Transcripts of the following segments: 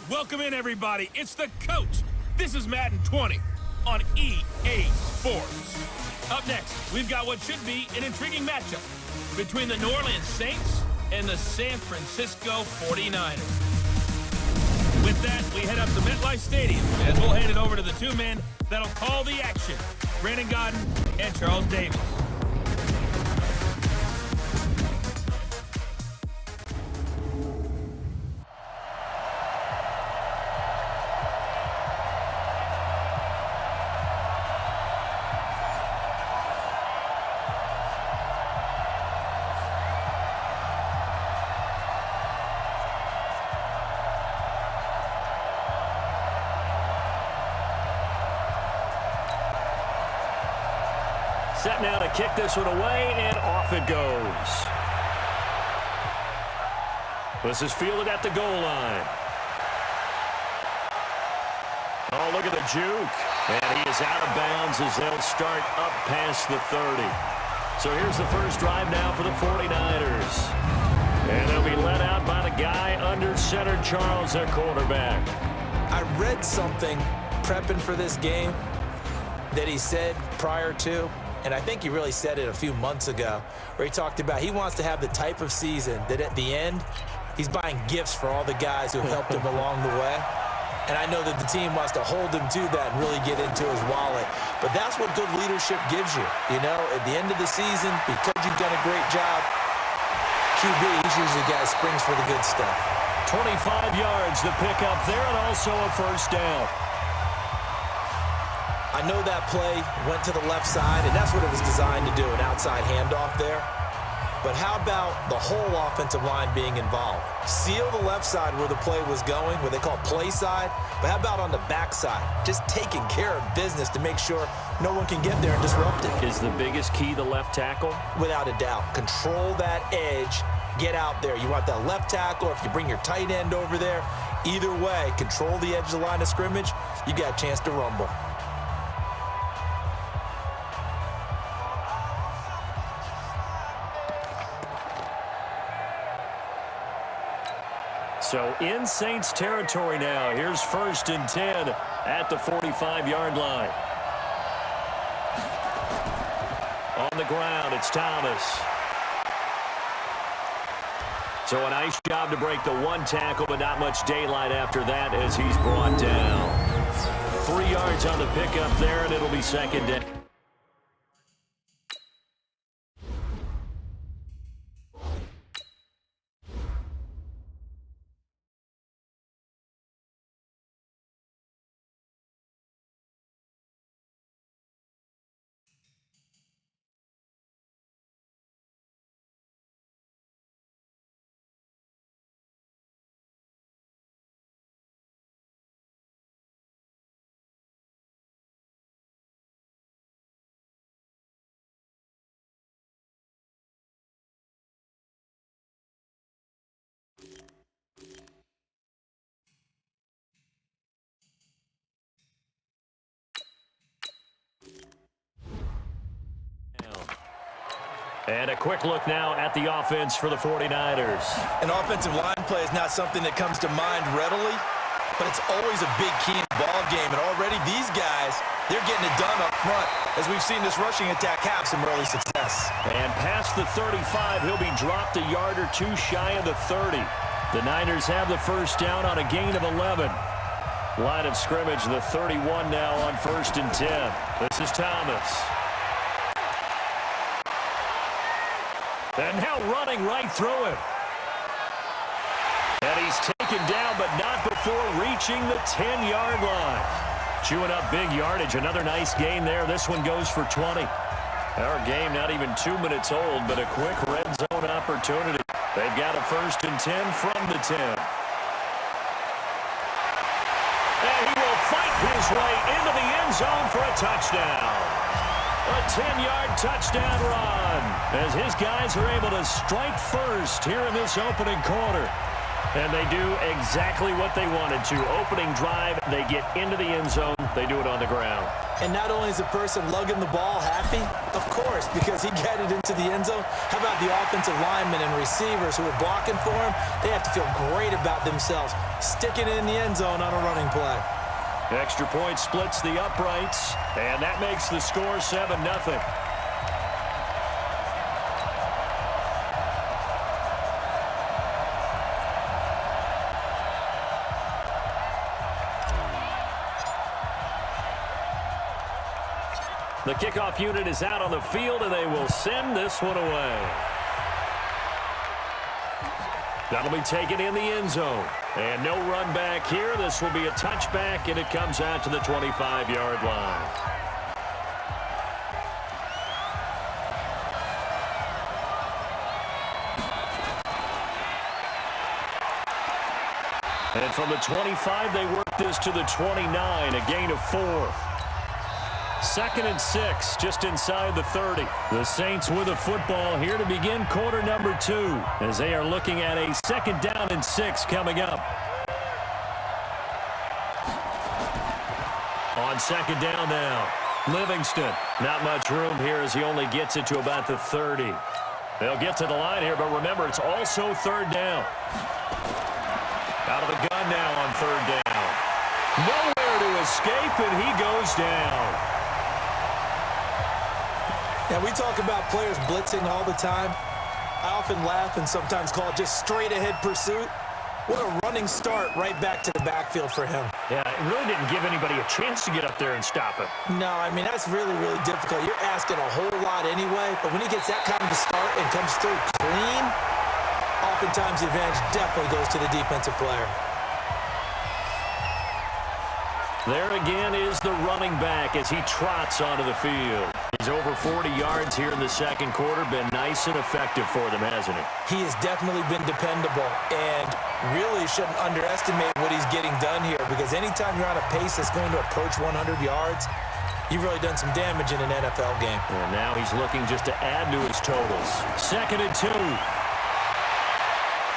Welcome in, everybody. It's the coach. This is Madden 20 on EA Sports. Up next, we've got what should be an intriguing matchup between the New Orleans Saints and the San Francisco 49ers. With that, we head up to MetLife Stadium as we'll hand it over to the two men that'll call the action, Brandon Godden and Charles Davis. Set now to kick this one away, and off it goes. This is fielded at the goal line. Oh, look at the juke. And he is out of bounds as they'll start up past the 30. So here's the first drive now for the 49ers. And they'll be led out by the guy under center, Charles, their quarterback. I read something prepping for this game that he said prior to, and I think he really said it a few months ago, where he talked about he wants to have the type of season that at the end, he's buying gifts for all the guys who have helped him along the way. And I know that the team wants to hold him to that and really get into his wallet. But that's what good leadership gives you. You know, at the end of the season, because you've done a great job, QB, he's usually the guy who springs for the good stuff. 25 yards to pick up there, and also a first down. I know that play went to the left side, and that's what it was designed to do, an outside handoff there. But how about the whole offensive line being involved? Seal the left side where the play was going, what they call play side, but how about on the back side? Just taking care of business to make sure no one can get there and disrupt it. Is the biggest key the left tackle? Without a doubt. Control that edge. Get out there. You want that left tackle, or if you bring your tight end over there, either way, control the edge of the line of scrimmage, you got a chance to rumble. So in Saints territory now. Here's 1st and 10 at the 45-yard line. On the ground, it's Thomas. So a nice job to break the one tackle, but not much daylight after that as he's brought down. 3 yards on the pickup there, and it'll be second down. And a quick look now at the offense for the 49ers. An offensive line play is not something that comes to mind readily, but it's always a big key in the ball game. And already these guys, they're getting it done up front. As we've seen this rushing attack have some early success. And past the 35, he'll be dropped a yard or two shy of the 30. The Niners have the first down on a gain of 11. Line of scrimmage, the 31 now on 1st and 10. This is Thomas. And now running right through him. And he's taken down, but not before reaching the 10-yard line. Chewing up big yardage. Another nice gain there. This one goes for 20. Our game not even 2 minutes old, but a quick red zone opportunity. They've got a 1st and 10 from the 10. And he will fight his way into the end zone for a touchdown. A 10-yard touchdown run as his guys are able to strike first here in this opening quarter. And they do exactly what they wanted to. Opening drive, they get into the end zone. They do it on the ground. And not only is the person lugging the ball happy, of course, because he got it into the end zone. How about the offensive linemen and receivers who are blocking for him? They have to feel great about themselves, sticking it in the end zone on a running play. Extra point splits the uprights, and that makes the score 7-0. The kickoff unit is out on the field, and they will send this one away. That'll be taken in the end zone. And no run back here. This will be a touchback, and it comes out to the 25-yard line. And from the 25, they work this to the 29, a gain of 4. 2nd and 6, just inside the 30. The Saints with the football here to begin quarter number 2, as they are looking at a 2nd down and 6 coming up. On 2nd down now, Livingston. Not much room here as he only gets it to about the 30. They'll get to the line here, but remember, it's also 3rd down. Out of the gun now on 3rd down. Nowhere to escape, and he goes down. Now, we talk about players blitzing all the time. I often laugh and sometimes call it just straight-ahead pursuit. What a running start right back to the backfield for him. Yeah, it really didn't give anybody a chance to get up there and stop it. No, I mean, that's really, really difficult. You're asking a whole lot anyway, but when he gets that kind of a start and comes through clean, oftentimes the advantage definitely goes to the defensive player. There again is the running back as he trots onto the field. He's over 40 yards here in the 2nd quarter. Been nice and effective for them, hasn't he? He has definitely been dependable, and really shouldn't underestimate what he's getting done here, because anytime you're on a pace that's going to approach 100 yards, you've really done some damage in an NFL game. And now he's looking just to add to his totals. 2nd and 2.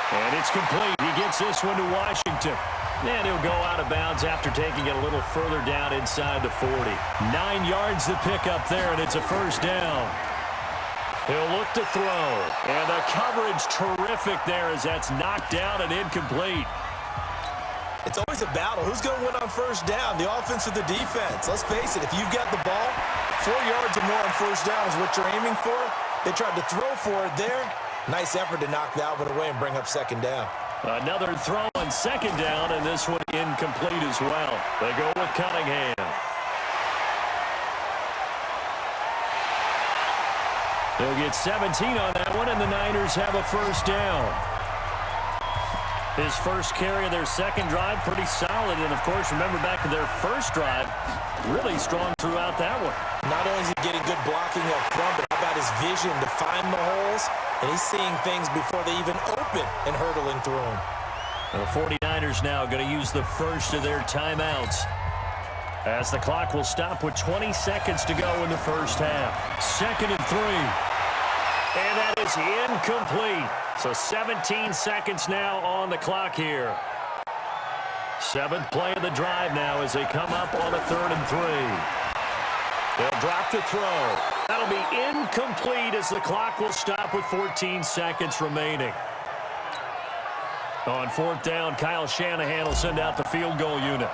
And it's complete. He gets this one to Washington. And he'll go out of bounds after taking it a little further down inside the 40. 9 yards to pick up there, and it's a 1st down. He'll look to throw. And the coverage terrific there as that's knocked down and incomplete. It's always a battle. Who's going to win on 1st down, the offense or the defense? Let's face it, if you've got the ball, 4 yards or more on 1st down is what you're aiming for. They tried to throw for it there. Nice effort to knock that one away and bring up 2nd down. Another throw on 2nd down, and this one incomplete as well. They go with Cunningham. They'll get 17 on that one, and the Niners have a 1st down. His first carry of their 2nd drive, pretty solid. And, of course, remember back to their 1st drive, really strong throughout that one. Not only is he getting good blocking up front, but how about his vision to find the holes? And he's seeing things before they even open and hurdling through them. The 49ers now going to use the first of their timeouts, as the clock will stop with 20 seconds to go in the 1st half. 2nd and 3. And that is incomplete. So 17 seconds now on the clock here. 7th play of the drive now as they come up on a 3rd and 3. They'll drop the throw. That'll be incomplete as the clock will stop with 14 seconds remaining. On 4th down, Kyle Shanahan will send out the field goal unit.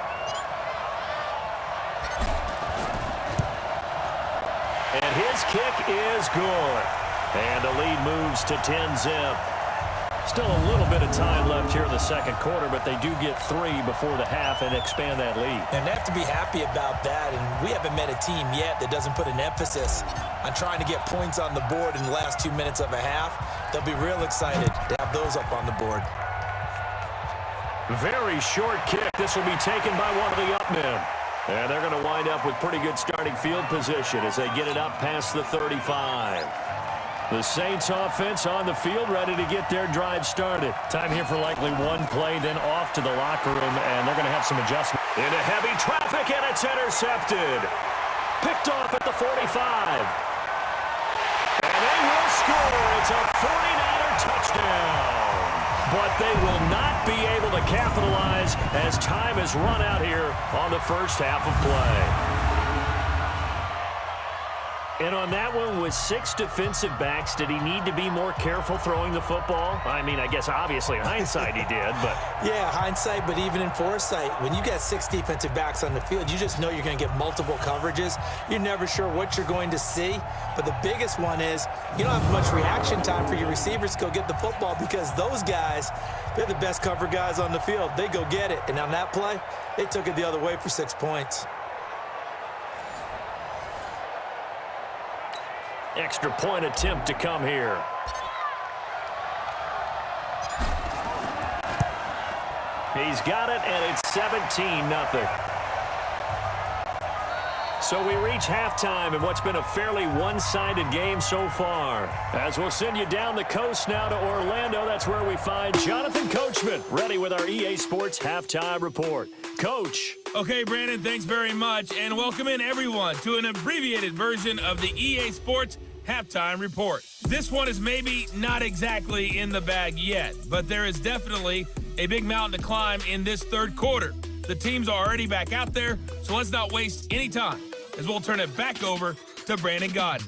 And his kick is good. And the lead moves to 10-zip. Still a little bit of time left here in the 2nd quarter, but they do get 3 before the half and expand that lead. And they have to be happy about that. And we haven't met a team yet that doesn't put an emphasis on trying to get points on the board in the last 2 minutes of a half. They'll be real excited to have those up on the board. Very short kick. This will be taken by one of the up men. And they're going to wind up with pretty good starting field position as they get it up past the 35. The Saints offense on the field, ready to get their drive started. Time here for likely one play, then off to the locker room, and they're going to have some adjustment. Into heavy traffic, and it's intercepted. Picked off at the 45. And they will score. It's a 49er touchdown. But they will not be able to capitalize as time is run out here on the 1st half of play. And on that one, with 6 defensive backs, did he need to be more careful throwing the football? I mean, I guess obviously in hindsight he did, but... Yeah, hindsight, but even in foresight, when you got 6 defensive backs on the field, you just know you're going to get multiple coverages. You're never sure what you're going to see. But the biggest one is you don't have much reaction time for your receivers to go get the football because those guys, they're the best cover guys on the field. They go get it. And on that play, they took it the other way for 6 points. Extra point attempt to come here. He's got it, and it's 17-0. So we reach halftime in what's been a fairly one-sided game so far. As we'll send you down the coast now to Orlando, that's where we find Jonathan Coachman, ready with our EA Sports Halftime Report. Coach. Okay, Brandon, thanks very much, and welcome in everyone to an abbreviated version of the EA Sports Halftime Report. This one is maybe not exactly in the bag yet, but there is definitely a big mountain to climb in this third quarter. The teams are already back out there, so let's not waste any time as we'll turn it back over to Brandon Godden.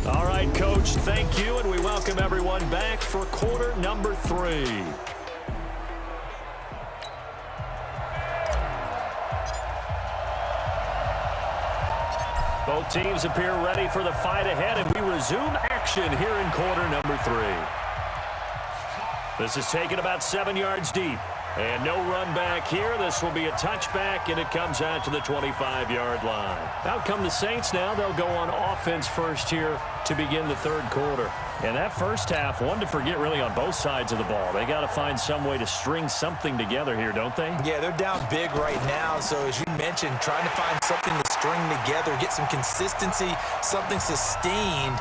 All right, Coach, thank you, and we welcome everyone back for quarter number 3. Both teams appear ready for the fight ahead, and we resume action here in quarter number 3. This is taken about 7 yards deep. And no run back here. This will be a touchback, and it comes out to the 25-yard line. Out come the Saints now. They'll go on offense first here to begin the third quarter. And that first half, one to forget really on both sides of the ball. They got to find some way to string something together here, don't they? Yeah, they're down big right now. So as you mentioned, trying to find something to string together, get some consistency, something sustained,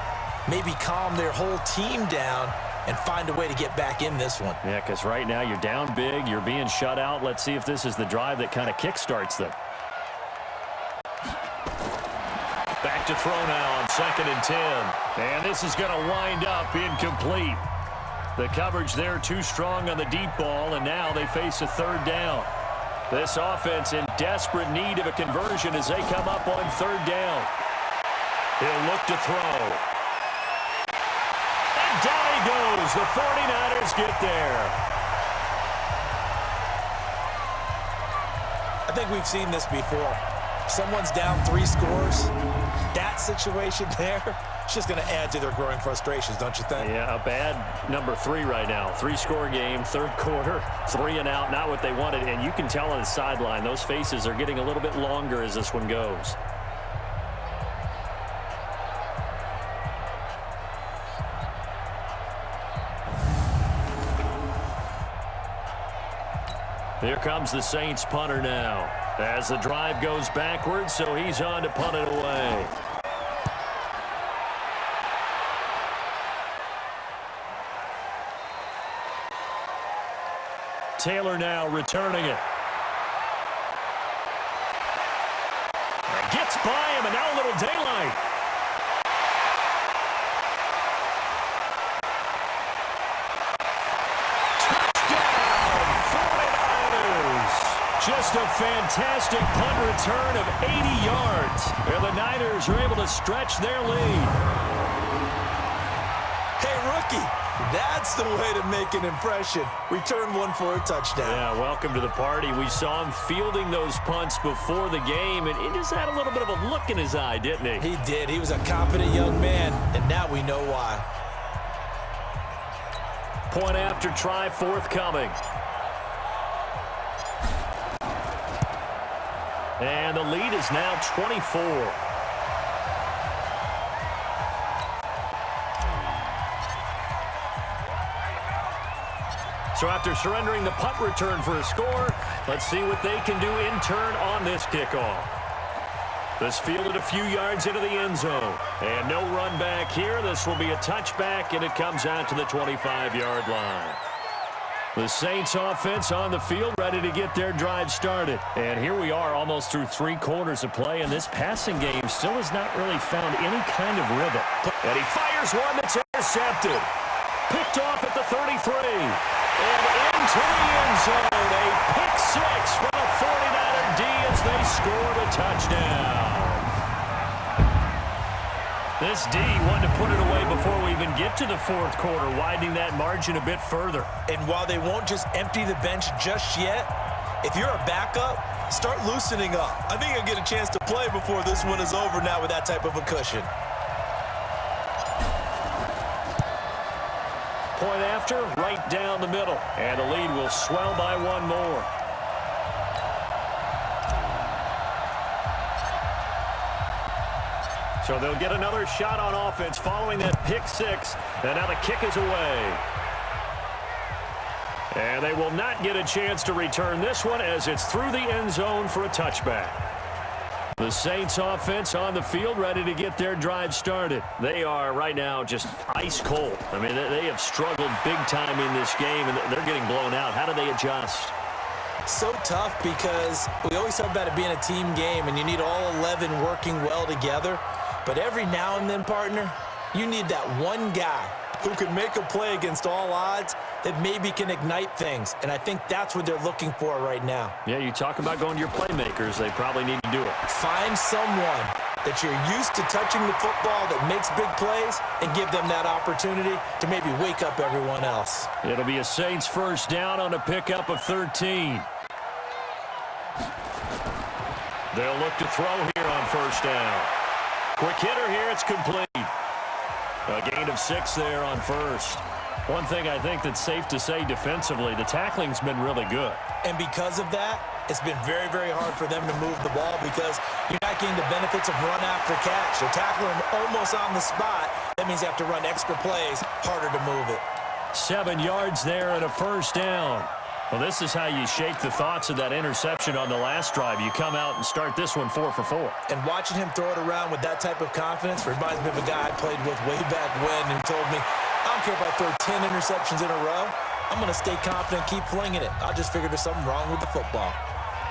maybe calm their whole team down and find a way to get back in this one. Yeah, because right now you're down big, you're being shut out. Let's see if this is the drive that kind of kickstarts them. Back to throw now on 2nd and 10. And this is going to wind up incomplete. The coverage there too strong on the deep ball, and now they face a third down. This offense in desperate need of a conversion as they come up on third down. He'll look to throw. Down he goes. The 49ers get there. I think we've seen this before. Someone's down 3 scores. That situation there, it's just going to add to their growing frustrations, don't you think? Yeah, a bad number 3 right now. 3-score game, third quarter, 3 and out, not what they wanted. And you can tell on the sideline, those faces are getting a little bit longer as this one goes. Here comes the Saints punter now as the drive goes backwards, so he's on to punt it away. Taylor now returning it. Gets by him, and now a little daylight. Just a fantastic punt return of 80 yards. And the Niners are able to stretch their lead. Hey, rookie, that's the way to make an impression. Return one for a touchdown. Yeah, welcome to the party. We saw him fielding those punts before the game, and he just had a little bit of a look in his eye, didn't he? He did. He was a confident young man, and now we know why. Point after try forthcoming. And the lead is now 24. So after surrendering the punt return for a score, let's see what they can do in turn on this kickoff. This fielded a few yards into the end zone. And no run back here. This will be a touchback, and it comes out to the 25-yard line. The Saints offense on the field, ready to get their drive started. And here we are almost through 3 quarters of play, and this passing game still has not really found any kind of rhythm. And he fires one that's intercepted. Picked off at the 33. And into the end zone. A pick six for the 49er D as they scored a touchdown. This D wanted to put it away before we even get to the fourth quarter, widening that margin a bit further. And while they won't just empty the bench just yet, if you're a backup, start loosening up. I think you'll get a chance to play before this one is over now with that type of a cushion. Point after, right down the middle. And the lead will swell by one more. So they'll get another shot on offense following that pick six. And now the kick is away. And they will not get a chance to return this one as it's through the end zone for a touchback. The Saints offense on the field ready to get their drive started. They are right now just ice cold. I mean, they have struggled big time in this game, and they're getting blown out. How do they adjust? So tough because we always talk about it being a team game, and you need all 11 working well together. But every now and then, partner, you need that one guy who can make a play against all odds that maybe can ignite things. And I think that's what they're looking for right now. Yeah, you talk about going to your playmakers. They probably need to do it. Find someone that you're used to touching the football that makes big plays and give them that opportunity to maybe wake up everyone else. It'll be a Saints first down on a pickup of 13. They'll look to throw here on first down. Quick hitter here, it's complete. A gain of 6 there on first. One thing I think that's safe to say defensively, the tackling's been really good. And because of that, it's been very, very hard for them to move the ball because you're not getting the benefits of run after catch. They're tackling them almost on the spot. That means you have to run extra plays, harder to move it. 7 yards there and a first down. Well, this is how you shake the thoughts of that interception on the last drive. You come out and start this one 4 for 4. And watching him throw it around with that type of confidence reminds me of a guy I played with way back when who told me, I don't care if I throw 10 interceptions in a row. I'm going to stay confident, keep flinging it. I just figured there's something wrong with the football.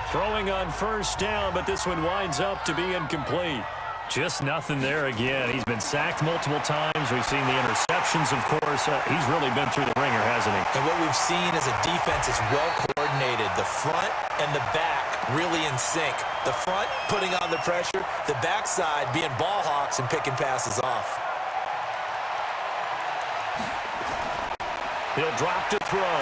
Throwing on first down, but this one winds up to be incomplete. Just nothing there again. He's been sacked multiple times. We've seen the interceptions, of course. He's really been through the ringer, hasn't he? And what we've seen as a defense is well coordinated. The front and the back really in sync. The front putting on the pressure. The backside being ball hawks and picking passes off. He'll drop to throw.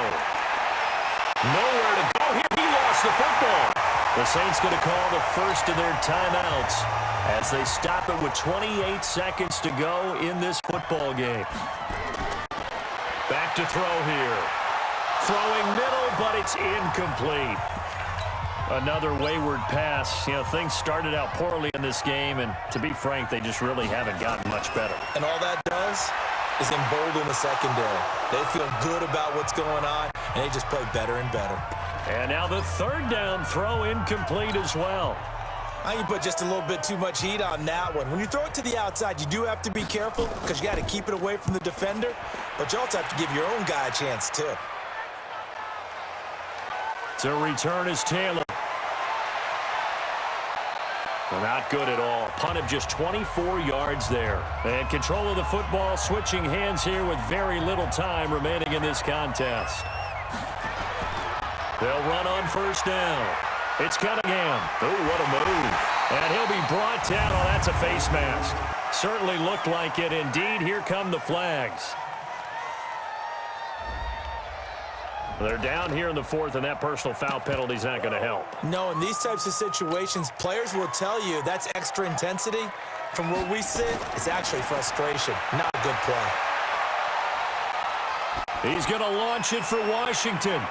Nowhere to go here. He lost the football. The Saints going to call the first of their timeouts as they stop it with 28 seconds to go in this football game. Back to throw here. Throwing middle, but it's incomplete. Another wayward pass. You know, things started out poorly in this game, and to be frank, they just really haven't gotten much better. And all that does is embolden the secondary. They feel good about what's going on, and they just play better and better. And now the third down throw incomplete as well. I think you put just a little bit too much heat on that one. When you throw it to the outside, you do have to be careful because you got to keep it away from the defender, but you also have to give your own guy a chance too. To return is Taylor. Not good at all. Punt of just 24 yards there. And control of the football, switching hands here with very little time remaining in this contest. They'll run on first down. It's Cunningham. Oh, what a move. And he'll be brought down. Oh, that's a face mask. Certainly looked like it. Indeed, here come the flags. They're down here in the fourth, and that personal foul penalty is not going to help. No, in these types of situations, players will tell you that's extra intensity. From where we sit, it's actually frustration, not a good play. He's going to launch it for Washington.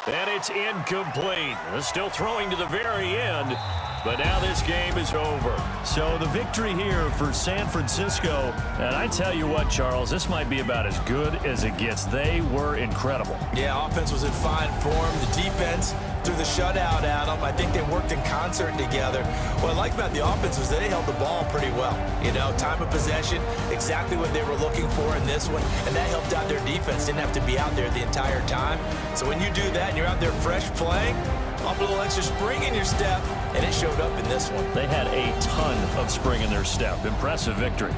And it's incomplete. Still throwing to the very end, but now this game is over. So the victory here for San Francisco. And I tell you what, Charles, this might be about as good as it gets. They were incredible. Yeah, offense was in fine form. The defense threw the shutout at them. I think they worked in concert together. What I like about the offense was they held the ball pretty well. You know, time of possession, exactly what they were looking for in this one, and that helped out their defense. Didn't have to be out there the entire time. So when you do that and you're out there fresh playing, off a little extra spring in your step, and it showed up in this one. They had a ton of spring in their step. Impressive victory.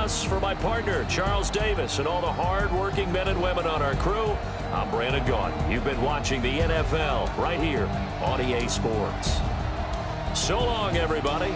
NOS. For my partner, Charles Davis, and all the hard-working men and women on our crew, I'm Brandon Gaudin. You've been watching the NFL right here on EA Sports. So long, everybody.